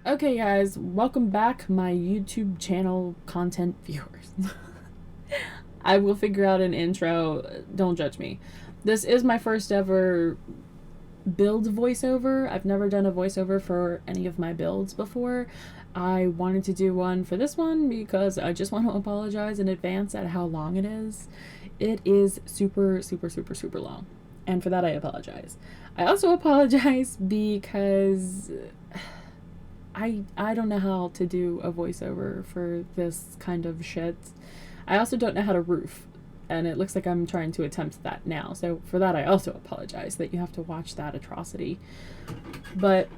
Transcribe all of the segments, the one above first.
Okay, guys, welcome back, my YouTube channel content viewers. I will figure out an intro. Don't judge me. This is my first ever build voiceover. I've never done a voiceover for any of my builds before. I wanted to do one for this one because I just want to apologize in advance at how long it is. It is super, super, super, super long. And for that, I apologize. I also apologize because I don't know how to do a voiceover for this kind of shit. I also don't know how to roof, and it looks like I'm trying to attempt that now. So for that, I also apologize that you have to watch that atrocity. But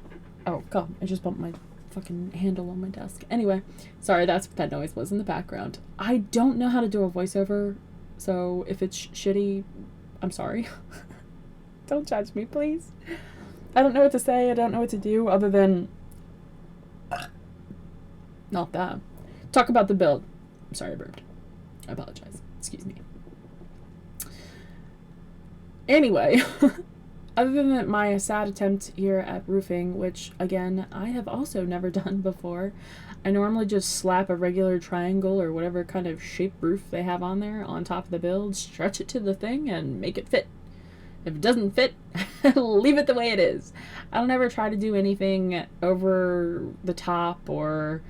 oh god, I just bumped my fucking handle on my desk. Anyway, sorry, that's what that noise was in the background. I don't know how to do a voiceover, so if it's shitty, I'm sorry. Don't judge me, please. I don't know what to say. I don't know what to do other than not that. Talk about the build. I'm sorry I burped. I apologize. Excuse me. Anyway, other than my sad attempt here at roofing, which, again, I have also never done before, I normally just slap a regular triangle or whatever kind of shape roof they have on there on top of the build, stretch it to the thing, and make it fit. If it doesn't fit, leave it the way it is. I don't ever try to do anything over the top or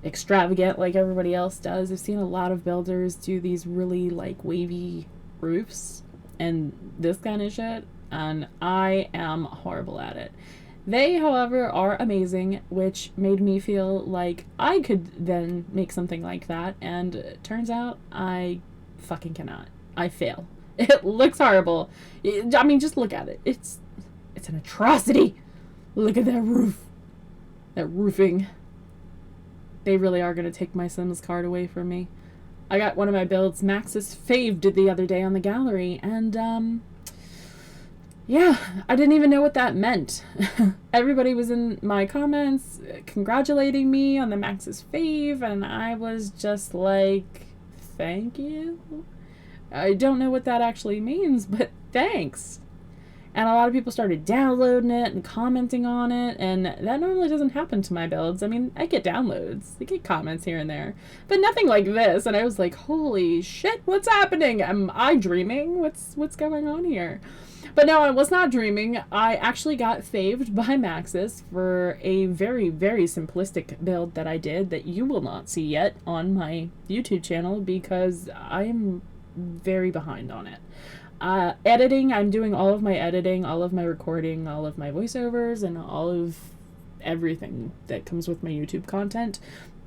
extravagant like everybody else does. I've seen a lot of builders do these really like wavy roofs and this kind of shit, and I am horrible at it. They, however, are amazing, which made me feel like I could then make something like that, and it turns out I fucking cannot. I fail. It looks horrible. I mean, just look at it. It's an atrocity. Look at that roof. That roofing. They really are going to take my Sims card away from me. I got one of my builds, Max's faved, the other day on the gallery, and, yeah, I didn't even know what that meant. Everybody was in my comments congratulating me on the Max's fave, and I was just like, thank you? I don't know what that actually means, but thanks. And a lot of people started downloading it and commenting on it, and that normally doesn't happen to my builds. I mean, I get downloads, I get comments here and there, but nothing like this. And I was like, holy shit, what's happening? Am I dreaming? What's going on here? But no, I was not dreaming. I actually got faved by Maxis for a very, very simplistic build that I did that you will not see yet on my YouTube channel because I am very behind on it. Editing, I'm doing all of my editing, all of my recording, all of my voiceovers, and all of everything that comes with my YouTube content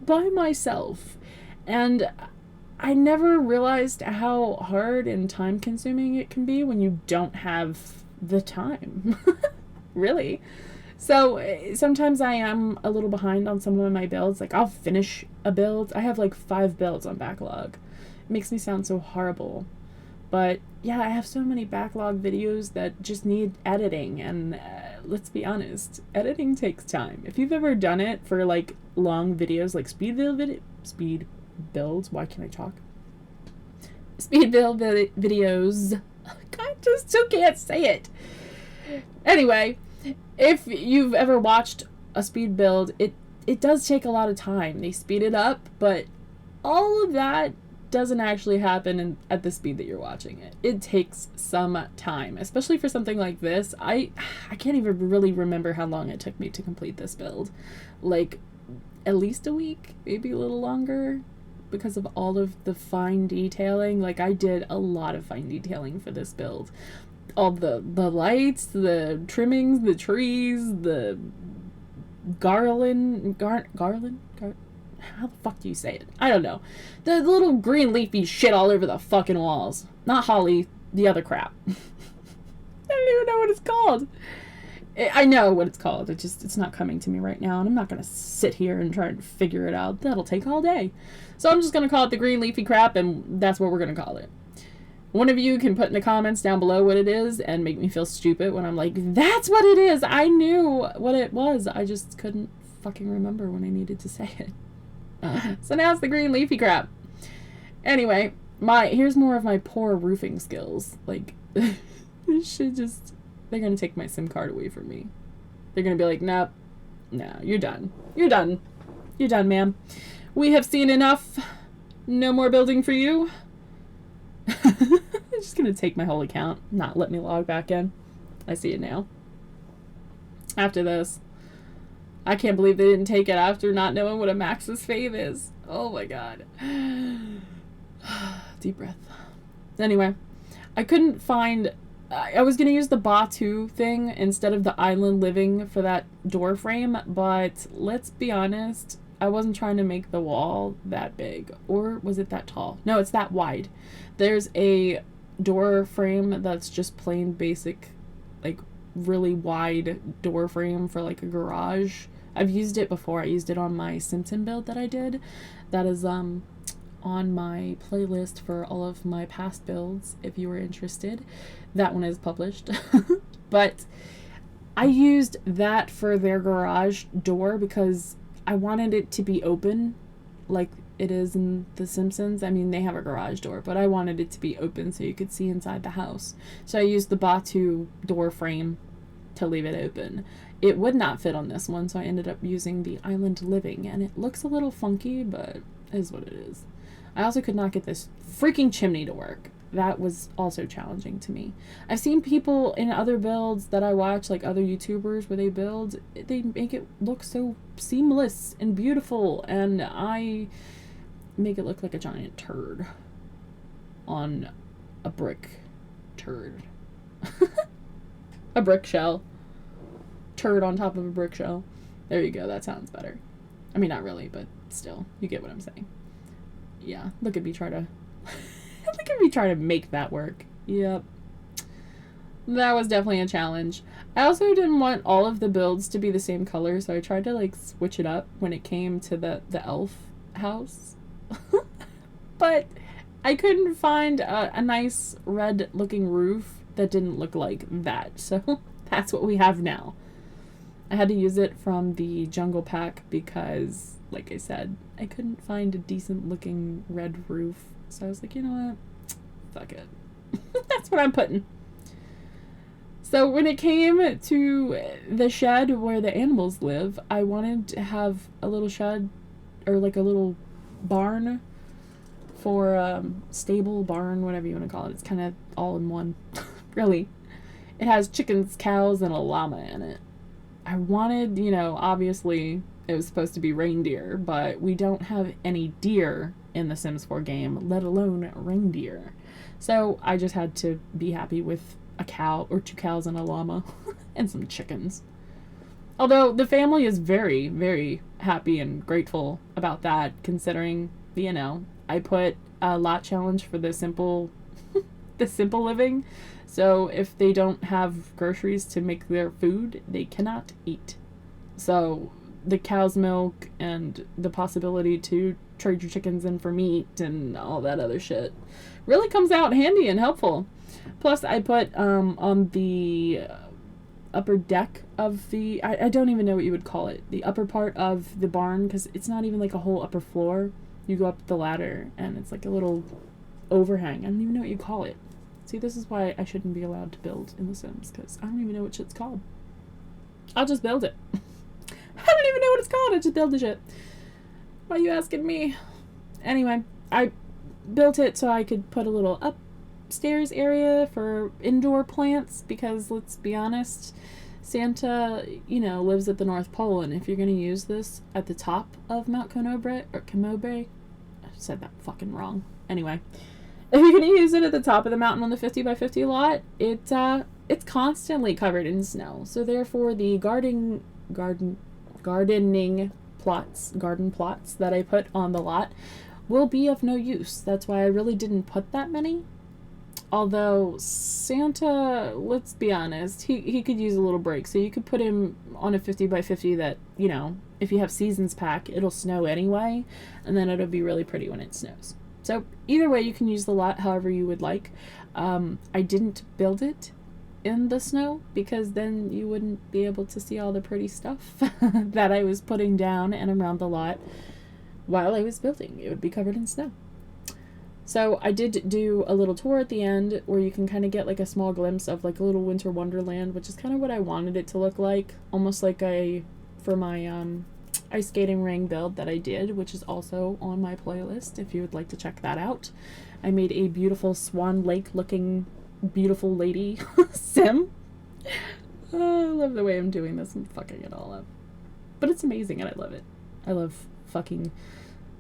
by myself. And I never realized how hard and time consuming it can be when you don't have the time. Really. So sometimes I am a little behind on some of my builds. Like, I'll finish a build. I have like 5 builds on backlog. It makes me sound so horrible. But yeah, I have so many backlog videos that just need editing, and let's be honest, editing takes time. If you've ever done it for like long videos, like speed builds, why can't I talk? Speed build videos. I just still can't say it. Anyway, if you've ever watched a speed build, it does take a lot of time. They speed it up, but all of that doesn't actually happen at the speed that you're watching it. It takes some time, especially for something like this. I can't even really remember how long it took me to complete this build. Like, at least a week, maybe a little longer, because of all of the fine detailing. Like, I did a lot of fine detailing for this build. All the lights, the trimmings, the trees, the garland, how the fuck do you say it? I don't know. The little green leafy shit all over the fucking walls. Not holly, the other crap. I don't even know what it's called. I know what it's called. It's not coming to me right now, and I'm not going to sit here and try and figure it out. That'll take all day. So I'm just going to call it the green leafy crap, and that's what we're going to call it. One of you can put in the comments down below what it is and make me feel stupid when I'm like, that's what it is. I knew what it was. I just couldn't fucking remember when I needed to say it. So now it's the green leafy crap. Anyway, here's more of my poor roofing skills. Like, this shit just, they're gonna take my SIM card away from me. They're gonna be like, nope, No, you're done. You're done. You're done, ma'am. We have seen enough. No more building for you. I'm just gonna take my whole account, not let me log back in. I see it now. After this. I can't believe they didn't take it after not knowing what a Max's fave is. Oh my god. Deep breath. Anyway, I couldn't find... I was going to use the Batu thing instead of the island living for that door frame, but let's be honest, I wasn't trying to make the wall that big. Or was it that tall? No, it's that wide. There's a door frame that's just plain basic, like, really wide door frame for, like, a garage. I've used it before. I used it on my Simpson build that I did. That is, on my playlist for all of my past builds, if you were interested. That one is published. But I used that for their garage door because I wanted it to be open like it is in The Simpsons. I mean, they have a garage door, but I wanted it to be open so you could see inside the house. So I used the Batu door frame to leave it open. It would not fit on this one, so I ended up using the island living, and it looks a little funky, but it is what it is. I also could not get this freaking chimney to work. That was also challenging to me. I've seen people in other builds that I watch, like other YouTubers where they build, they make it look so seamless and beautiful, and I make it look like a giant turd on a brick turd. A brick shell. Turd on top of a brick shell. There you go, that sounds better. I mean, not really, but still, you get what I'm saying. Yeah, look at me try to look at me try to make that work. Yep. That was definitely a challenge. I also didn't want all of the builds to be the same color, so I tried to like switch it up when it came to the elf house. But I couldn't find a nice red looking roof that didn't look like that. So that's what we have now. I had to use it from the jungle pack because, like I said, I couldn't find a decent looking red roof. So I was like, you know what? Fuck it. That's what I'm putting. So when it came to the shed where the animals live, I wanted to have a little shed or like a little barn for stable, barn, whatever you want to call it. It's kind of all in one. Really. It has chickens, cows, and a llama in it. I wanted, you know, obviously it was supposed to be reindeer, but we don't have any deer in the Sims 4 game, let alone reindeer. So I just had to be happy with a cow or 2 cows and a llama and some chickens. Although the family is very, very happy and grateful about that, considering, you know, I put a lot challenge for the simple living. So if they don't have groceries to make their food, they cannot eat. So the cow's milk and the possibility to trade your chickens in for meat and all that other shit really comes out handy and helpful. Plus I put on the upper deck of the, I don't even know what you would call it, the upper part of the barn, because it's not even like a whole upper floor. You go up the ladder and it's like a little overhang. I don't even know what you call it. See, this is why I shouldn't be allowed to build in The Sims, because I don't even know what shit's called. I'll just build it. I don't even know what it's called. I just build the shit. Why are you asking me? Anyway, I built it so I could put a little upstairs area for indoor plants, because let's be honest, Santa, you know, lives at the North Pole, and if you're going to use this at the top of Mount Komobri, I said that fucking wrong. Anyway, if you're going to use it at the top of the mountain on the 50 by 50 lot, it's constantly covered in snow. So therefore the garden plots that I put on the lot will be of no use. That's why I really didn't put that many. Although Santa, let's be honest, he could use a little break. So you could put him on a 50 by 50 that, you know, if you have seasons pack, it'll snow anyway, and then it'll be really pretty when it snows. So either way, you can use the lot however you would like. I didn't build it in the snow because then you wouldn't be able to see all the pretty stuff that I was putting down and around the lot while I was building. It would be covered in snow. So I did do a little tour at the end where you can kind of get like a small glimpse of like a little winter wonderland, which is kind of what I wanted it to look like. Almost like a for my ice skating ring build that I did, which is also on my playlist if you would like to check that out. I made a beautiful Swan Lake looking beautiful lady sim. Oh, I love the way I'm doing this. I'm fucking it all up. But it's amazing and I love it. I love fucking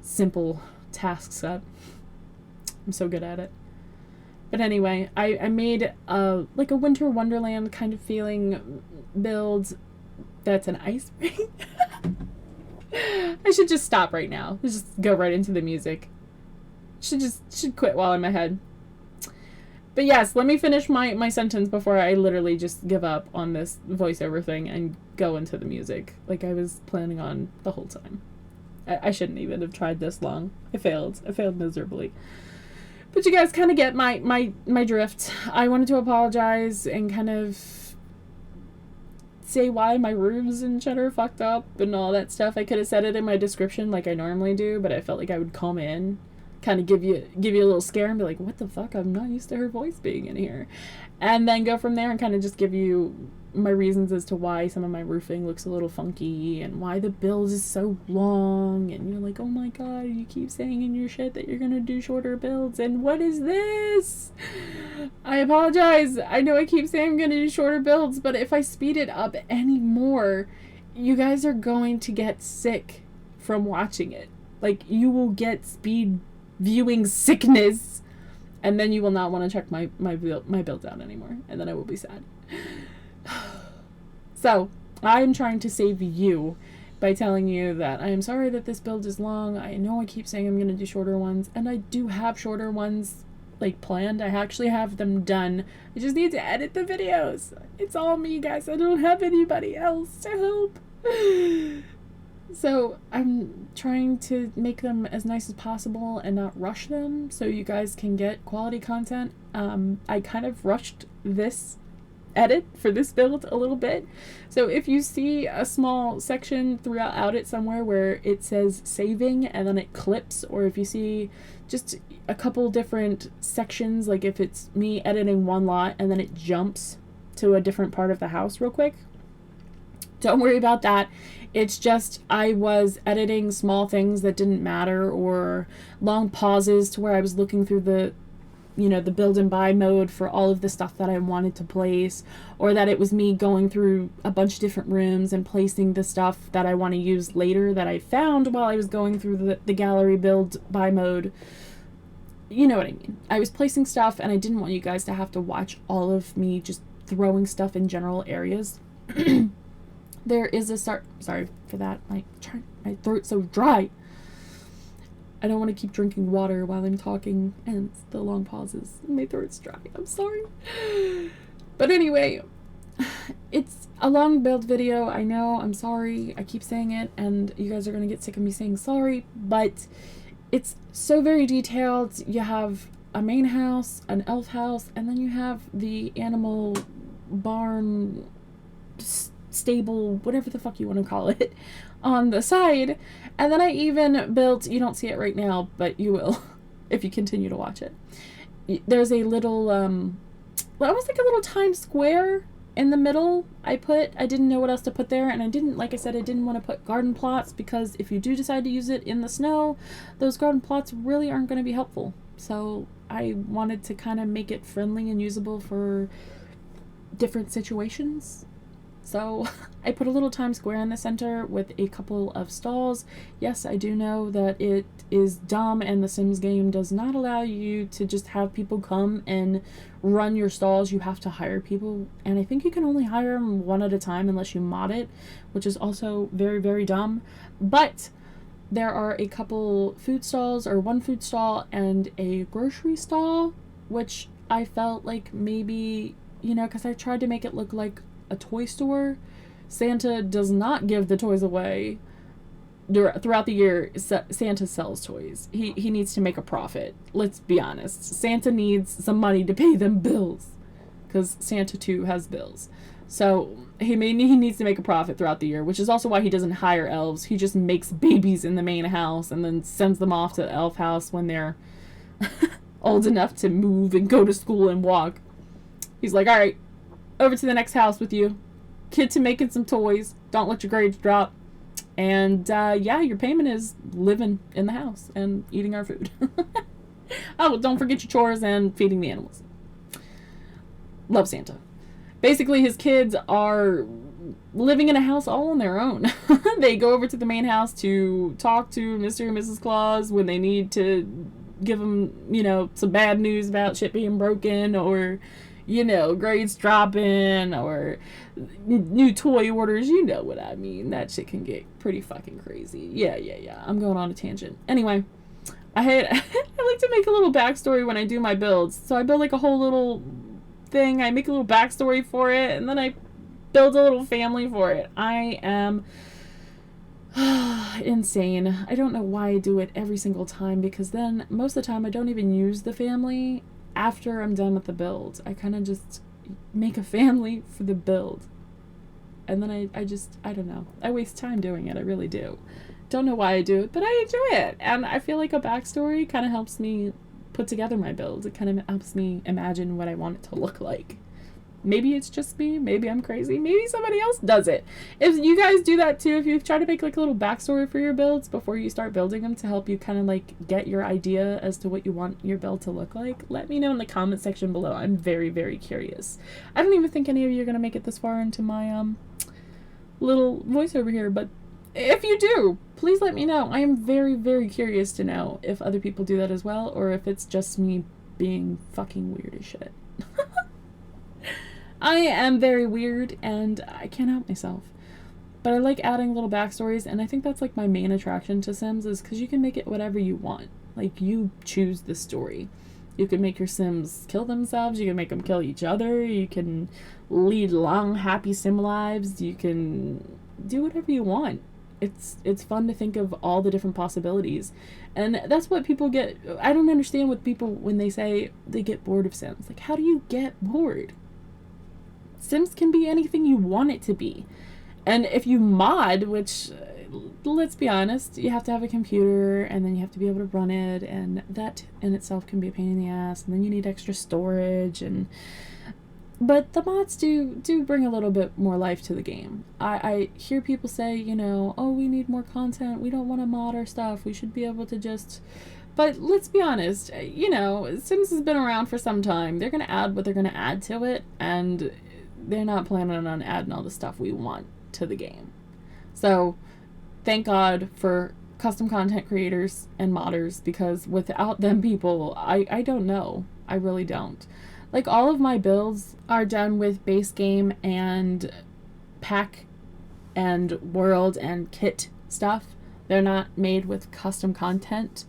simple tasks up. I'm so good at it. But anyway, I made like a winter wonderland kind of feeling build that's an ice rink. I should just stop right now. Let's just go right into the music. Should quit while I'm ahead. But yes, let me finish my sentence before I literally just give up on this voiceover thing and go into the music like I was planning on the whole time. I shouldn't even have tried this long. I failed miserably. But you guys kind of get my drift. I wanted to apologize and kind of say why my roofs and shit are fucked up and all that stuff. I could have said it in my description like I normally do, but I felt like I would come in, kind of give you a little scare and be like, what the fuck? I'm not used to her voice being in here. And then go from there and kind of just give you my reasons as to why some of my roofing looks a little funky and why the build is so long, and you're like, oh my god, you keep saying in your shit that you're gonna do shorter builds, and what is this? I apologize. I know I keep saying I'm gonna do shorter builds, but if I speed it up any more, you guys are going to get sick from watching it. Like, you will get speed viewing sickness, and then you will not want to check my builds out anymore, and then I will be sad. So, I am trying to save you by telling you that I am sorry that this build is long. I know I keep saying I'm going to do shorter ones, and I do have shorter ones, like, planned. I actually have them done. I just need to edit the videos. It's all me, guys. I don't have anybody else to help. So, I'm trying to make them as nice as possible and not rush them so you guys can get quality content. I kind of rushed this edit for this build a little bit. So if you see a small section throughout it somewhere where it says saving and then it clips, or if you see just a couple different sections, like if it's me editing one lot and then it jumps to a different part of the house real quick, don't worry about that. It's just I was editing small things that didn't matter, or long pauses to where I was looking through the build and buy mode for all of the stuff that I wanted to place, or that it was me going through a bunch of different rooms and placing the stuff that I want to use later that I found while I was going through the gallery build buy mode. You know what I mean. I was placing stuff and I didn't want you guys to have to watch all of me just throwing stuff in general areas. There is a sorry for that. My throat's so dry. I don't want to keep drinking water while I'm talking, and it's the long pauses. My throat's dry. I'm sorry. But anyway, it's a long build video. I know. I'm sorry. I keep saying it, and you guys are going to get sick of me saying sorry, but it's so very detailed. You have a main house, an elf house, and then you have the animal barn, stable, whatever the fuck you want to call it, on the side. And then I even built, you don't see it right now, but you will if you continue to watch it. There's a little, almost like a little Times Square in the middle. I didn't know what else to put there, and I didn't want to put garden plots, because if you do decide to use it in the snow, those garden plots really aren't going to be helpful. So I wanted to kind of make it friendly and usable for different situations. So I put a little Times Square in the center with a couple of stalls. Yes, I do know that it is dumb, and the Sims game does not allow you to just have people come and run your stalls. You have to hire people, and I think you can only hire them one at a time unless you mod it, which is also very, very dumb. But there are a couple food stalls, or one food stall and a grocery stall, which I felt like maybe, because I tried to make it look like a toy store. Santa does not give the toys away. Throughout the year, Santa sells toys. He needs to make a profit. Let's be honest. Santa needs some money to pay them bills, because Santa too has bills. So he needs to make a profit throughout the year, which is also why he doesn't hire elves. He just makes babies in the main house and then sends them off to the elf house when they're old enough to move and go to school and walk. He's like, all right, over to the next house with you. Get to making some toys. Don't let your grades drop. And yeah, your payment is living in the house and eating our food. Oh, don't forget your chores and feeding the animals. Love Santa. Basically, his kids are living in a house all on their own. They go over to the main house to talk to Mr. and Mrs. Claus when they need to give them, you know, some bad news about shit being broken, or, you know, grades dropping, or new toy orders. You know what I mean. That shit can get pretty fucking crazy. Yeah. I'm going on a tangent. Anyway, I like to make a little backstory when I do my builds. So I build like a whole little thing. I make a little backstory for it, and then I build a little family for it. I am insane. I don't know why I do it every single time, because then most of the time I don't even use the family after I'm done with the build. I kind of just make a family for the build. And then I don't know. I waste time doing it. I really do. Don't know why I do it, but I enjoy it. And I feel like a backstory kind of helps me put together my build. It kind of helps me imagine what I want it to look like. Maybe it's just me. Maybe I'm crazy. Maybe somebody else does it. If you guys do that too, if you try to make like a little backstory for your builds before you start building them to help you kind of like get your idea as to what you want your build to look like, let me know in the comment section below. I'm very, very curious. I don't even think any of you are going to make it this far into my little voiceover here, but if you do, please let me know. I am very, very curious to know if other people do that as well, or if it's just me being fucking weird as shit. I am very weird, and I can't help myself. But I like adding little backstories, and I think that's like my main attraction to Sims, is because you can make it whatever you want. Like, you choose the story. You can make your Sims kill themselves, you can make them kill each other, you can lead long, happy Sim lives, you can do whatever you want. It's fun to think of all the different possibilities. And that's what people get. I don't understand what people, when they say they get bored of Sims. Like, how do you get bored? Sims can be anything you want it to be. And if you mod, which, let's be honest, you have to have a computer, and then you have to be able to run it, and that in itself can be a pain in the ass, and then you need extra storage, but the mods do bring a little bit more life to the game. I hear people say, you know, oh, we need more content, we don't want to mod our stuff, we should be able to just... But let's be honest, you know, Sims has been around for some time. They're going to add what they're going to add to it, and they're not planning on adding all the stuff we want to the game. So, thank God for custom content creators and modders, because without them people, I don't know. I really don't. Like, all of my builds are done with base game and pack and world and kit stuff. They're not made with custom content.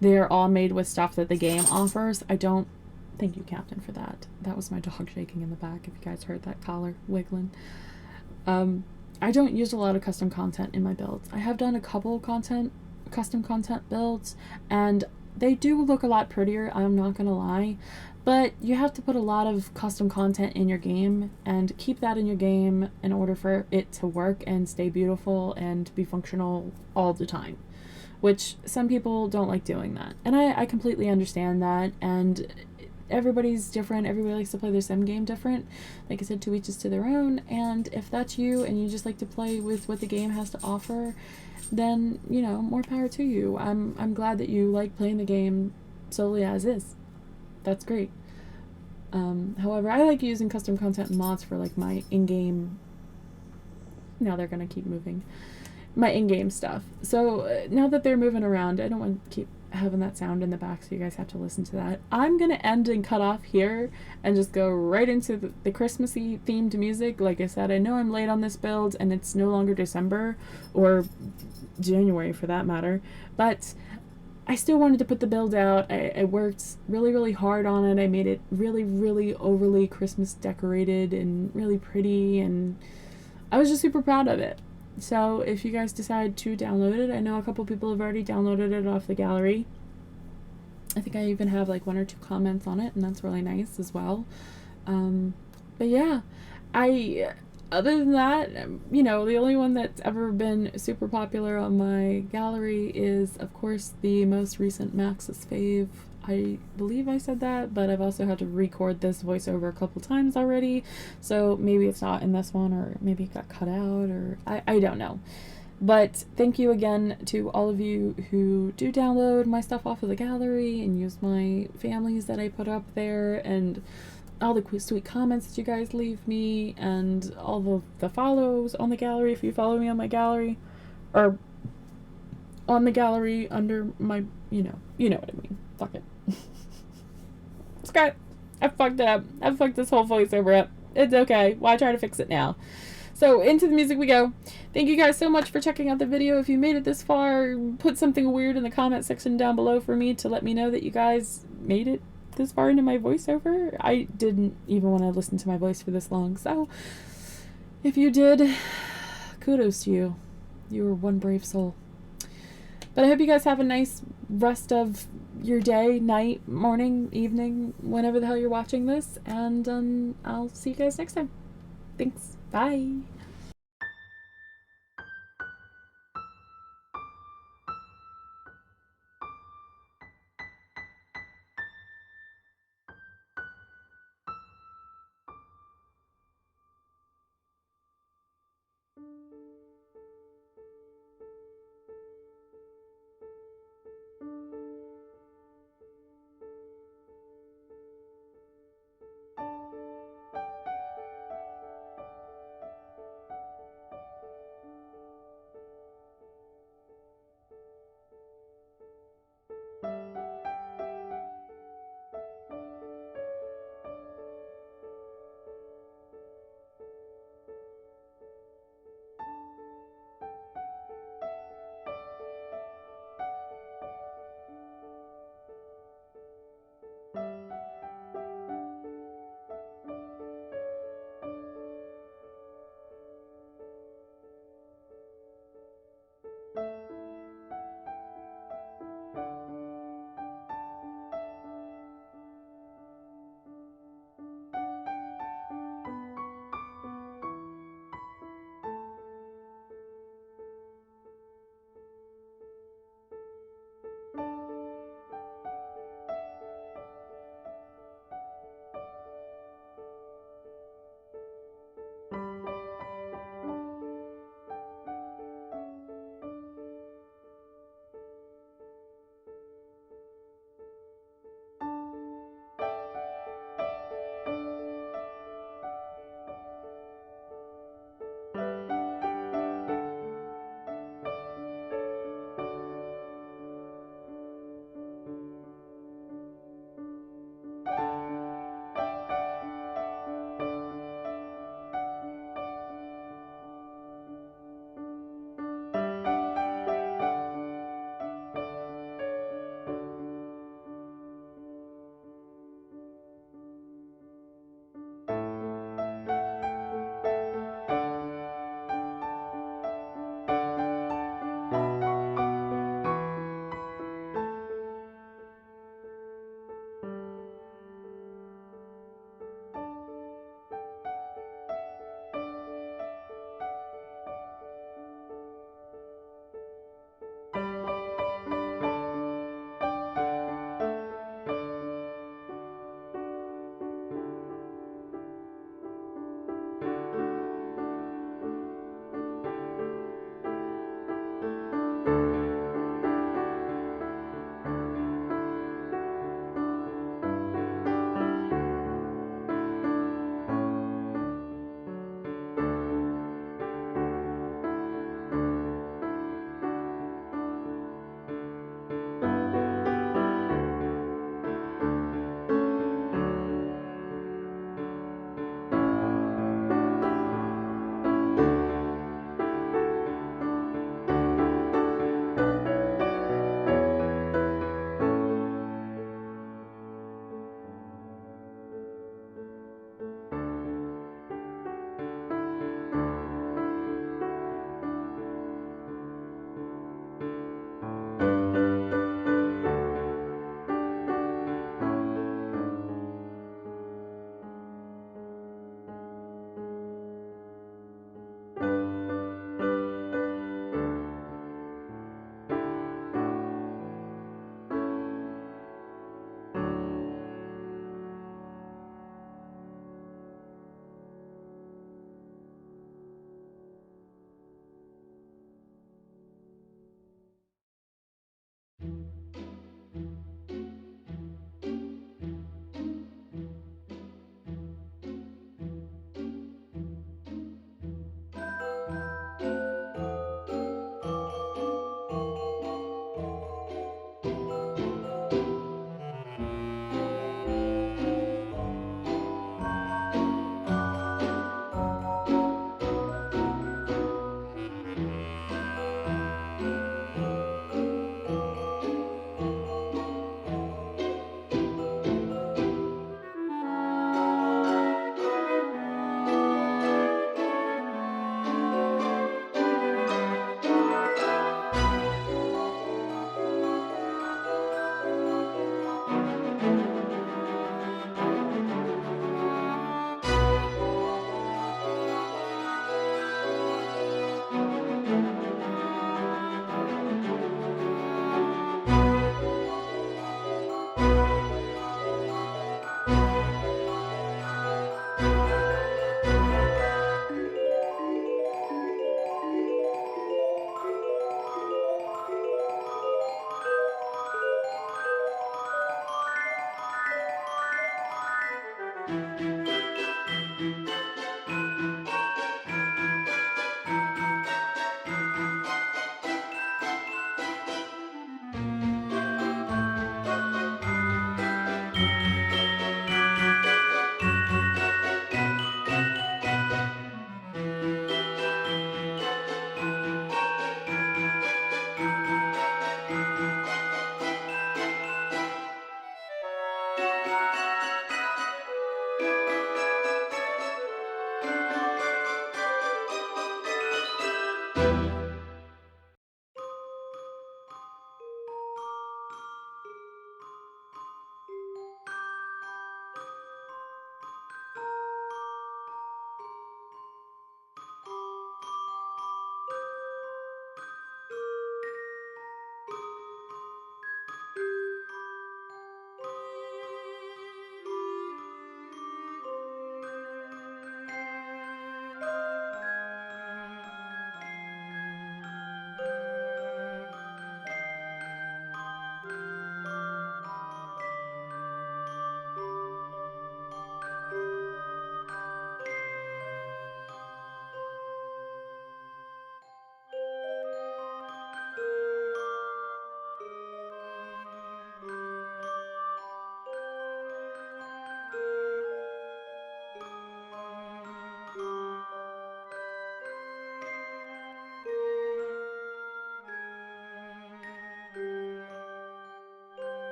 They're all made with stuff that the game offers. I don't... Thank you, Captain, for that. That was my dog shaking in the back, if you guys heard that collar wiggling. I don't use a lot of custom content in my builds. I have done a couple custom content builds, and they do look a lot prettier, I'm not gonna lie. But you have to put a lot of custom content in your game and keep that in your game in order for it to work and stay beautiful and be functional all the time. Which some people don't like doing that. And I completely understand that, and everybody's different. Everybody likes to play their sim game different. Like I said, to each is to their own, and if that's you and you just like to play with what the game has to offer, then, you know, more power to you. I'm glad that you like playing the game solely as is. That's great. However, I like using custom content and mods for like my in-game... Now they're gonna keep moving. My in-game stuff. So now that they're moving around, I don't want to keep having that sound in the back, so you guys have to listen to that. I'm gonna end and cut off here and just go right into the Christmassy themed music. Like I said, I know I'm late on this build, and it's no longer December, or January for that matter, but I still wanted to put the build out. I worked really, really hard on it. I made it really, really overly Christmas decorated and really pretty, and I was just super proud of it. So if you guys decide to download it, I know a couple people have already downloaded it off the gallery. I think I even have like 1 or 2 comments on it, and that's really nice as well. But yeah, other than that, you know, the only one that's ever been super popular on my gallery is, of course, the most recent Max's Fave I believe I said that, but I've also had to record this voiceover a couple times already, so maybe it's not in this one, or maybe it got cut out, or I don't know. But thank you again to all of you who do download my stuff off of the gallery and use my families that I put up there, and all the sweet comments that you guys leave me, and all the follows on the gallery if you follow me on my gallery, or on the gallery under my, you know what I mean. Fuck it. Scott, I fucked it up. I fucked this whole voiceover up. It's okay. Why try to fix it now? So into the music we go. Thank you guys so much for checking out the video. If you made it this far, put something weird in the comment section down below for me to let me know that you guys made it this far into my voiceover. I didn't even want to listen to my voice for this long, so if you did, kudos to you. You were one brave soul. But I hope you guys have a nice rest of your day, night, morning, evening, whenever the hell you're watching this, and I'll see you guys next time. Thanks. Bye.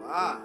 Ah.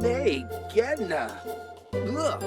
Hey, Gedna. Look.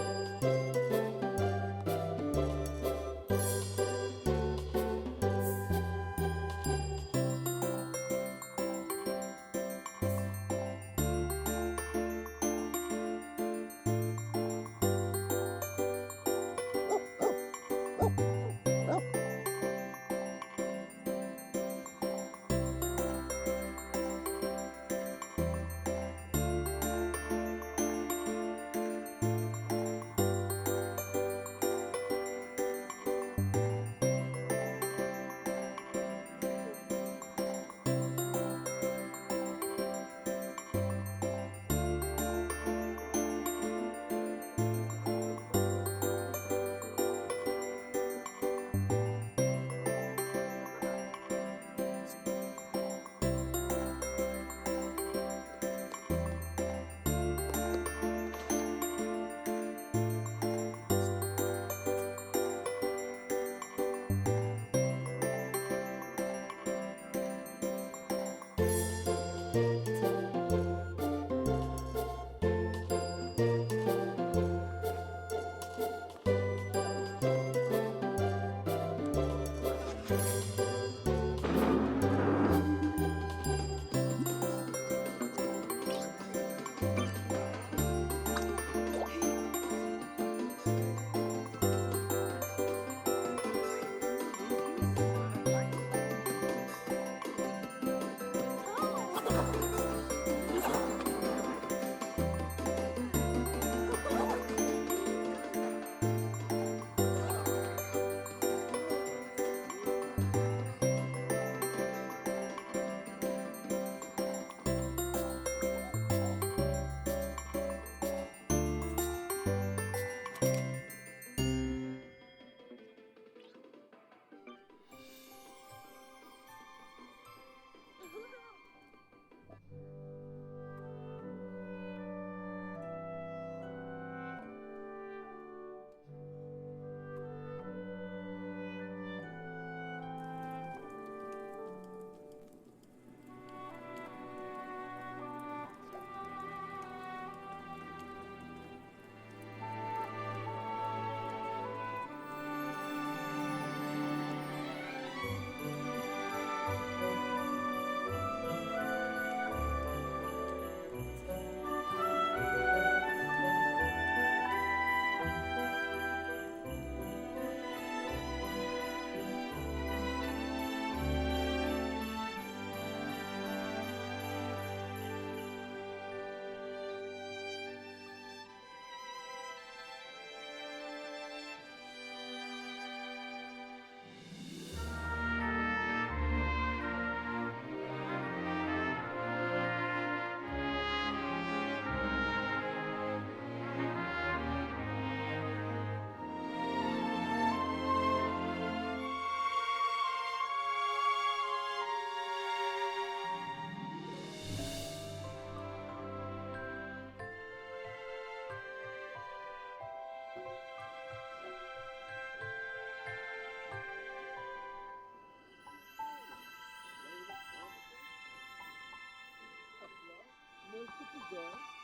Muito bom.